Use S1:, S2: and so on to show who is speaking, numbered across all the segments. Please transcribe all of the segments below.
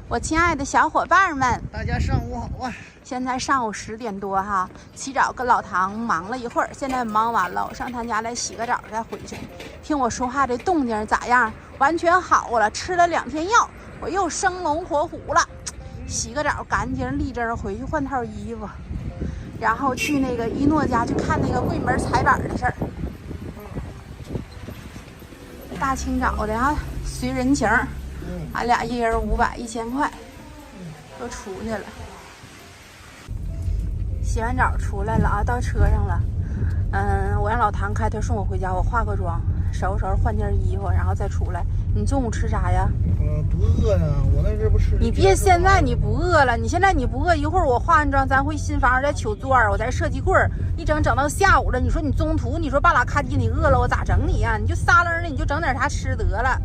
S1: 我亲爱的小伙伴们，
S2: 大家上午好啊！
S1: 现在上午10点多哈，起早跟老唐忙了一会儿，现在忙完了，我上他家来洗个澡再回去。听我说话这动静咋样？完全好了，吃了2天药，我又生龙活虎了。洗个澡，赶紧立正回去换套衣服，然后去那个一诺家去看那个柜门踩板的事儿。大清早的啊，随人情，俺俩一人500、1000块，都出去了。洗完澡出来了啊，到车上了。我让老唐开车送我回家，我化个妆，收拾收拾换件衣服，然后再出来。你中午吃啥呀？
S2: 不饿呀，我那这不吃。
S1: 你别现在你不饿了，你现在你不饿，一会儿我化完妆，咱回新房再取座儿，我再设计柜儿，一整到下午了。你说你中途你说巴拉咔叽你饿了，我咋整你呀？你就撒楞的，你就整点啥吃得了。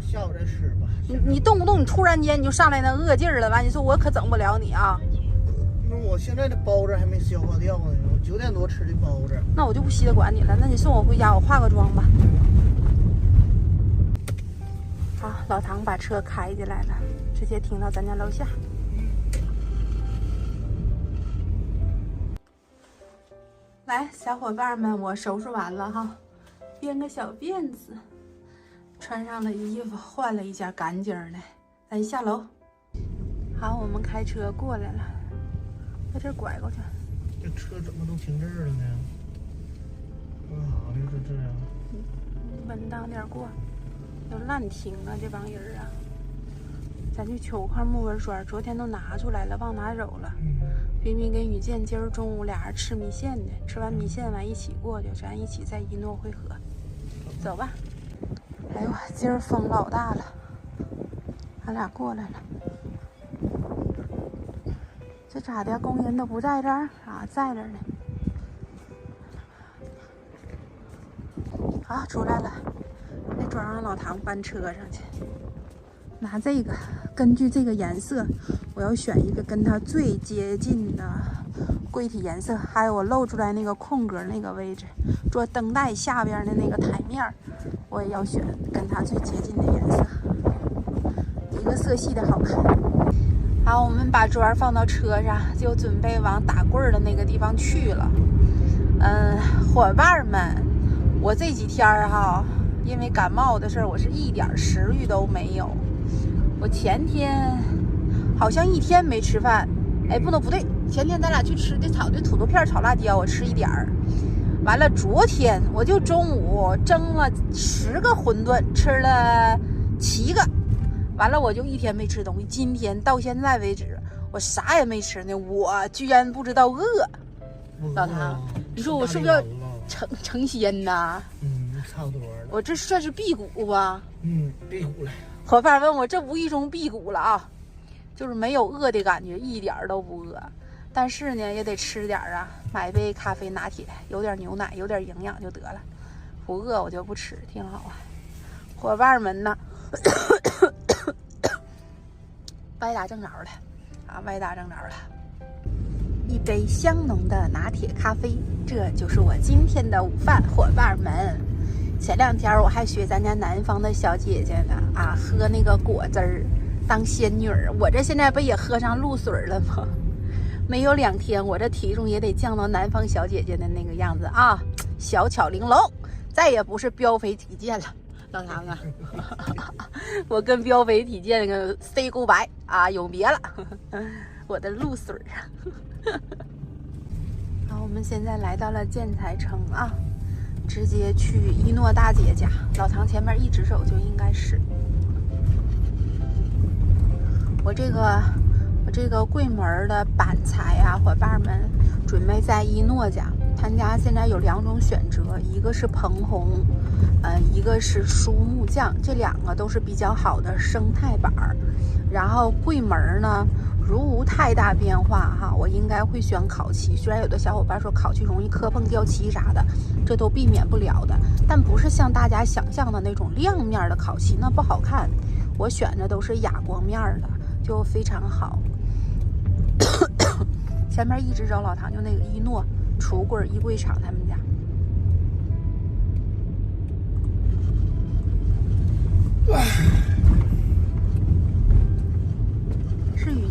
S2: 下午再吃吧。
S1: 你动不动你突然间你就上来那饿劲儿了，完你说我可整不了你啊。
S2: 那我现在的包子还没消化掉呢，我9点多吃的包子。
S1: 那我就不稀得管你了，那你送我回家，我化个妆吧。好，老唐把车开进来了，直接停到咱家楼下。来，小伙伴们，我收拾完了哈，编个小辫子，穿上了衣服，换了一件干净的，咱下楼。好，我们开车过来了，在这拐过去。
S2: 这车怎么都停这儿了呢？干啥呢？这样？
S1: 稳当点过，都乱停啊！这帮人啊，咱去取块木纹栓，昨天都拿出来了，忘拿走了。冰冰跟雨健今儿中午俩人吃米线的，吃完米线完一起过去，咱一起在一诺汇合。走吧。哎呦，今儿风老大了，俺俩过来了。这咋的？工人都不在这儿啊？在这儿呢。好，出来了。那装让老唐搬车上去。拿这个，根据这个颜色，我要选一个跟它最接近的柜体颜色，还有我露出来那个空格那个位置，做灯带下边的那个台面，我也要选跟它最接近的颜色，一个色系的好看。好，我们把砖放到车上，就准备往打棍的那个地方去了。伙伴们，我这几天哈，因为感冒的事儿，我是一点食欲都没有。我前天好像1天没吃饭，哎，不对，前天咱俩去吃的炒的土豆片炒辣椒，我吃1点儿。完了，昨天我就中午蒸了10个馄饨，吃了7个。完了，我就1天没吃东西。今天到现在为止，我啥也没吃呢，我居然不知道饿。老唐，你说我是不是要成仙呐？
S2: 差不多了。
S1: 我这算是辟谷吧？
S2: 辟谷了。
S1: 伙伴问我这无意中辟谷了啊，就是没有饿的感觉，一点都不饿。但是呢，也得吃点啊，买杯咖啡拿铁，有点牛奶，有点营养就得了。不饿我就不吃，挺好啊。伙伴们呢？歪打正着了啊，歪打正着了。一杯香浓的拿铁咖啡，这就是我今天的午饭，伙伴们。前2天我还学咱家南方的小姐姐呢啊，喝那个果汁儿当仙女儿。我这现在不也喝上露水了吗？没有2天，我这体重也得降到南方小姐姐的那个样子啊，小巧玲珑，再也不是膘肥体健了。老唐啊，我跟膘肥体健个 say goodbye 啊，永别了，我的露水啊。好，我们现在来到了建材城啊，直接去一诺大姐家。老唐前面一直走就应该是。我这个柜门的板材啊，伙伴们准备在一诺家。他家现在有2种选择，一个是蓬红，一个是苏木匠，这2个都是比较好的生态板儿。然后柜门呢，如无太大变化哈，我应该会选烤漆。虽然有的小伙伴说烤漆容易磕碰掉漆啥的，这都避免不了的，但不是像大家想象的那种亮面的烤漆，那不好看。我选的都是哑光面的，就非常好。前面一直找老唐，就那个一诺橱柜衣柜厂他们家。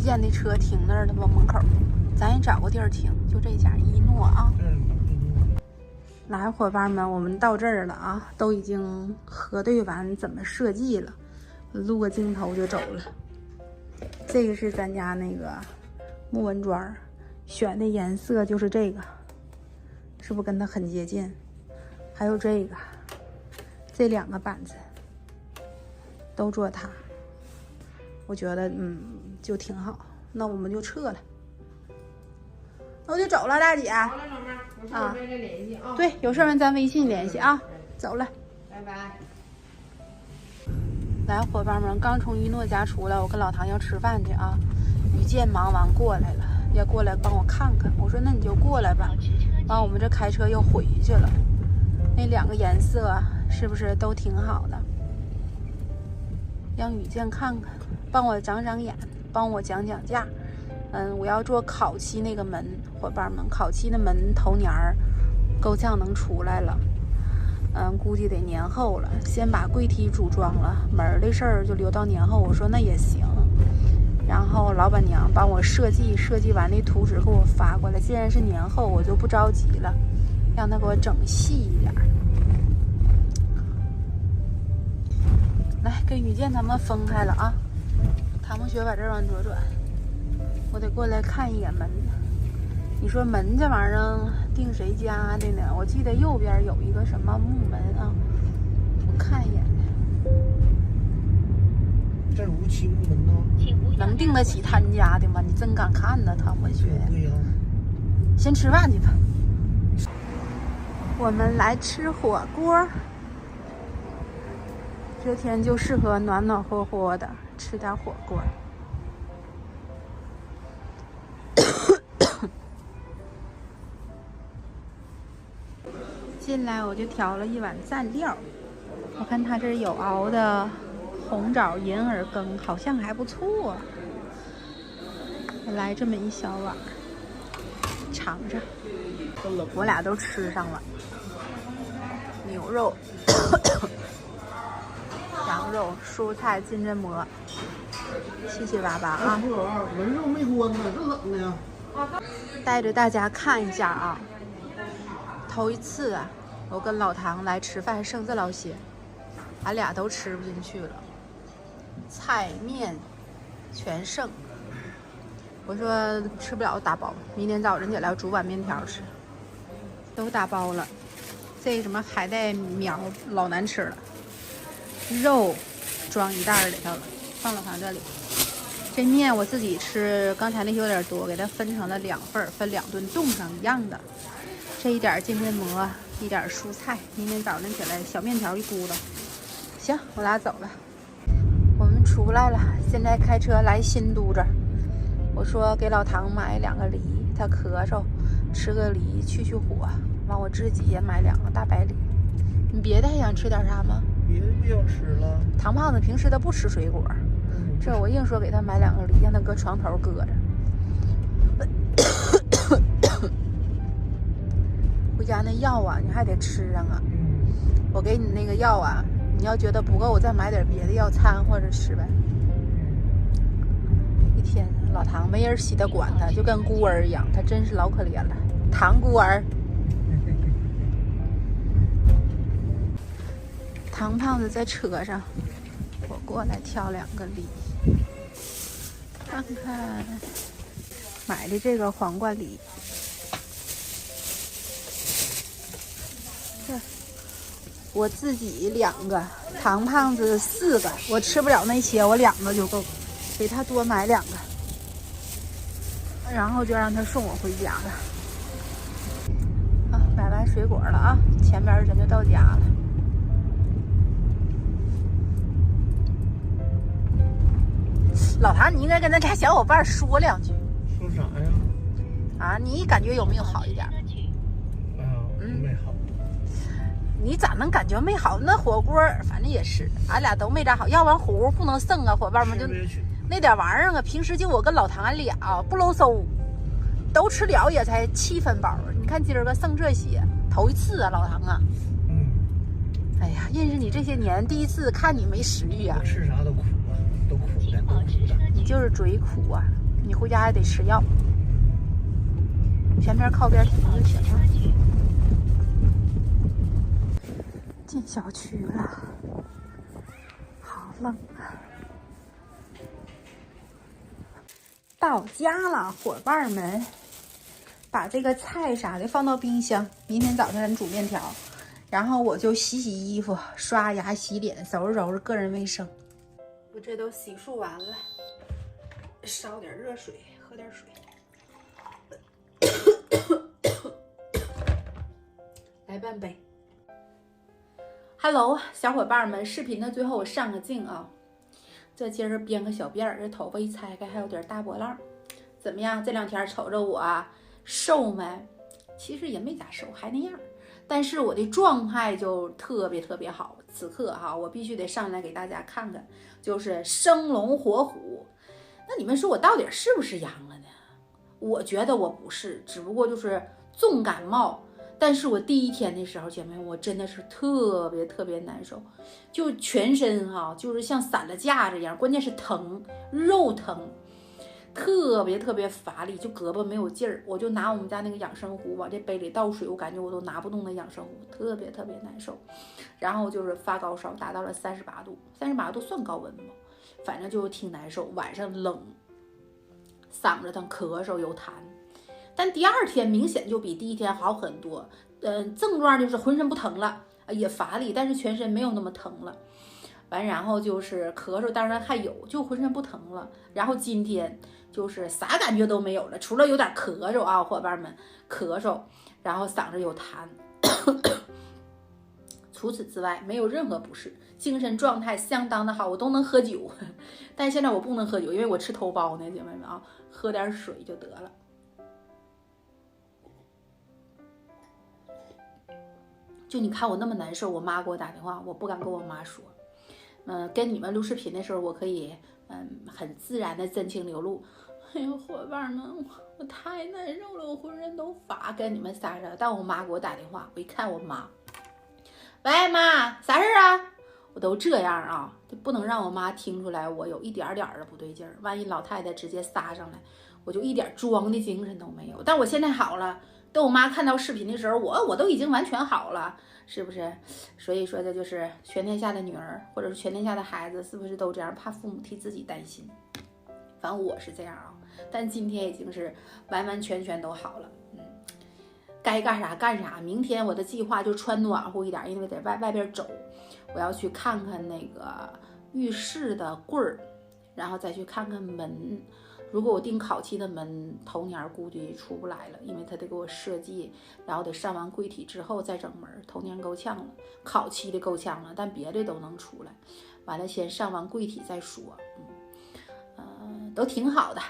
S1: 见的车停那儿了吗？门口，咱也找个地儿停，就这家一诺啊。来，伙伴们，我们到这儿了啊，都已经核对完怎么设计了，录个镜头就走了。这个是咱家那个木纹砖，选的颜色就是这个，是不是跟它很接近？还有这个，这2个板子都做它，我觉得就挺好。那我们就撤了。那我就走了，大姐。
S3: 好了，老妹儿，有事儿再联系啊。
S1: 对，有事儿咱微信联系啊。走了，
S3: 拜拜。
S1: 来，伙伴们，刚从一诺家出来，我跟老唐要吃饭去啊。于健忙完过来了，要过来帮我看看。我说那你就过来吧。完，我们这开车又回去了。那2个颜色是不是都挺好的？让于健看看，帮我长长眼，帮我讲讲价。我要做烤漆那个门，伙伴们，烤漆的门头年儿够呛能出来了。估计得年后了，先把柜体组装了，门的事儿就留到年后。我说那也行，然后老板娘帮我设计完那图纸给我发过来。既然是年后，我就不着急了，让他给我整细一点。来，跟于健他们分开了啊，唐同学把这儿往左转，我得过来看一眼门。你说门这玩意儿定谁家的呢？我记得右边有一个什么木门啊，我看一眼。
S2: 这无漆木门呢？
S1: 能定得起他家的吗？你真敢看呢，唐同学。
S2: 对呀。
S1: 先吃饭去吧。我们来吃火锅。这天就适合暖暖和和的吃点火锅。进来我就调了一碗蘸料，我看他这有熬的红枣银耳羹，好像还不错。来这么一小碗，尝尝。我俩都吃上了，牛肉、羊肉、蔬菜、金针蘑，七七八八啊。
S2: 闻肉没关呢，这怎么的呀？
S1: 带着大家看一下啊，头一次啊，我跟老唐来吃饭剩这老些，俺俩都吃不进去了，菜面全剩。我说吃不了打包，明天早晨起来要煮碗面条吃。都打包了，这什么海带苗老难吃了，肉装一袋里头了，放老唐这里。这面我自己吃，刚才那些有点多，给它分成了2份，分2顿冻上一样的。这一点金针蘑，一点蔬菜，明天早晨起来小面条一咕噜。行，我俩走了。我们出来了，现在开车来新都这儿。我说给老唐买2个梨，他咳嗽，吃个梨去火。完，我自己也买2个大白梨。你别的还想吃点啥吗？
S2: 别的不想吃了。
S1: 唐胖子平时他不吃水果，这我硬说给他买2个梨，让他搁床头搁着。回家那药啊，你还得吃上啊。我给你那个药啊，你要觉得不够，我再买点别的药掺和着吃呗。一天老唐没人稀得管他，就跟孤儿一样，他真是老可怜了，唐孤儿。唐胖子在车上，我过来挑2个梨，看看买的这个黄瓜梨。这我自己2个，唐胖子4个，我吃不了那些，我2个就够，给他多买2个，然后就让他送我回家了。啊，买完水果了啊，前边咱就到家了。老唐，你应该跟咱家小伙伴说2句。
S2: 说啥呀？
S1: 啊，你感觉有没有好一点？
S2: 哎呀，没好。
S1: 你咋能感觉没好？那火锅反正也是，俺俩都没咋好。要不然火锅不能剩啊，伙伴们就那点玩意儿啊。平时就我跟老唐俺俩不搂搜，都吃了也才7分饱。你看今儿个剩这些，头一次啊，老唐啊。哎呀，认识你这些年，第一次看你没食欲啊。
S2: 吃啥都苦啊，都苦的，都苦的。
S1: 你就是嘴苦啊。你回家还得吃药。前面靠边停就行了。进小区了，好冷啊！到家了，伙伴们，把这个菜啥的放到冰箱，明天早上咱煮面条。然后我就洗洗衣服、刷牙、洗脸，收拾收拾个人卫生。我这都洗漱完了，烧点热水，喝点水。来半杯。Hello， 小伙伴们，视频的最后我上个镜啊。这今儿编个小辫儿，这头发一拆开还有点大波浪，怎么样？这两天瞅着我啊，瘦没？其实也没咋瘦，还那样。但是我的状态就特别好。此刻哈，我必须得上来给大家看看，就是生龙活虎。那你们说我到底是不是阳了呢？我觉得我不是，只不过就是重感冒。但是我第一天的时候，姐妹，我真的是特别难受，就全身哈，就是像散了架这样，关键是疼，肉疼，特别乏力，就胳膊没有劲儿。我就拿我们家那个养生壶往这杯里倒水，我感觉我都拿不动那养生壶，特别难受。然后就是发高烧，达到了38度，38度算高温吗？反正就挺难受，晚上冷，嗓子疼，咳嗽有痰。但第二天明显就比第一天好很多，症状就是浑身不疼了，也乏力，但是全身没有那么疼了。完，然后就是咳嗽，当然还有，就浑身不疼了。然后今天就是啥感觉都没有了，除了有点咳嗽啊，伙伴们，咳嗽，然后嗓子有痰，除此之外没有任何不适，精神状态相当的好，我都能喝酒。但现在我不能喝酒，因为我吃头孢呢，姐妹们啊，喝点水就得了。就你看我那么难受，我妈给我打电话，我不敢跟我妈说。跟你们录视频的时候，我可以很自然的真情流露。哎呦，伙伴们，我太难受了，我浑身都发，跟你们撒着。但我妈给我打电话，我一看我妈，喂妈，啥事啊？我都这样啊，就不能让我妈听出来我有一点的不对劲儿。万一老太太直接撒上来，我就一点装的精神都没有。但我现在好了。等我妈看到视频的时候，我都已经完全好了，是不是？所以说这就是全天下的女儿，或者是全天下的孩子，是不是都这样？怕父母替自己担心。反正我是这样啊，但今天已经是完全都好了。该干啥干啥。明天我的计划就穿暖和一点，因为在外边走，我要去看看那个浴室的柜儿，然后再去看看门。如果我订烤漆的门，头年估计出不来了，因为他得给我设计，然后得上完柜体之后再整门。头年够呛了，烤漆的够呛了，但别的都能出来。完了，先上完柜体再说。都挺好的，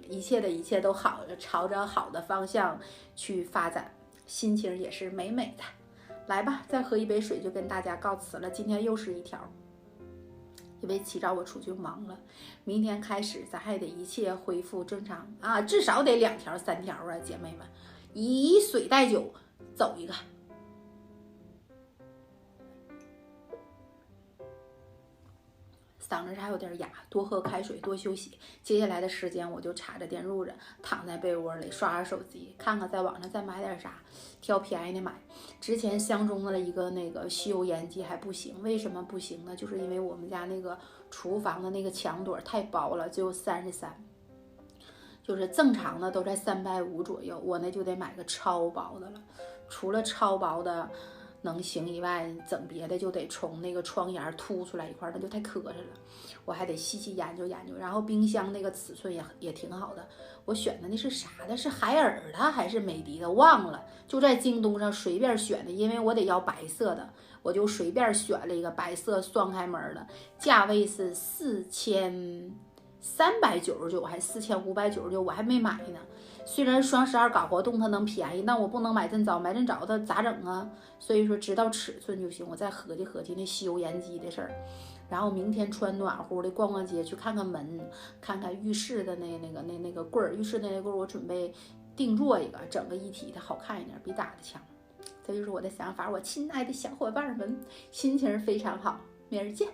S1: 一切都好，朝着好的方向去发展，心情也是美的。来吧，再喝一杯水就跟大家告辞了。今天又是一条。因为起早我出去忙了，明天开始咱还得一切恢复正常啊，至少得2条3条啊，姐妹们，以水代酒，走一个。嗓子还有点哑，多喝开水，多休息。接下来的时间我就插着电褥子，躺在被窝里刷手机，看看在网上再买点啥，挑便宜的买。之前相中了一个那个吸油烟机还不行，为什么不行呢？就是因为我们家那个厨房的那个墙垛太薄了，只有33，就是正常的都在350左右，我那就得买个超薄的了。除了超薄的能行以外，整别的就得从那个窗沿凸出来一块，那就太磕碜了。我还得细研究。然后冰箱那个尺寸也挺好的，我选的那是啥的？是海尔的还是美的的？忘了，就在京东上随便选的，因为我得要白色的，我就随便选了一个白色双开门的，价位是4399还是4599，我还没买呢。虽然双12搞活动它能便宜，但我不能买真早它咋整啊？所以说知道尺寸就行。我再合计那吸油烟机的事儿，然后明天穿暖和的逛街，去看看门，看看浴室的那个柜儿，浴室的那个柜儿我准备定做一个，整个一体的好看一点，比打的强。这就是我的想法，我亲爱的小伙伴们，心情非常好，明儿见。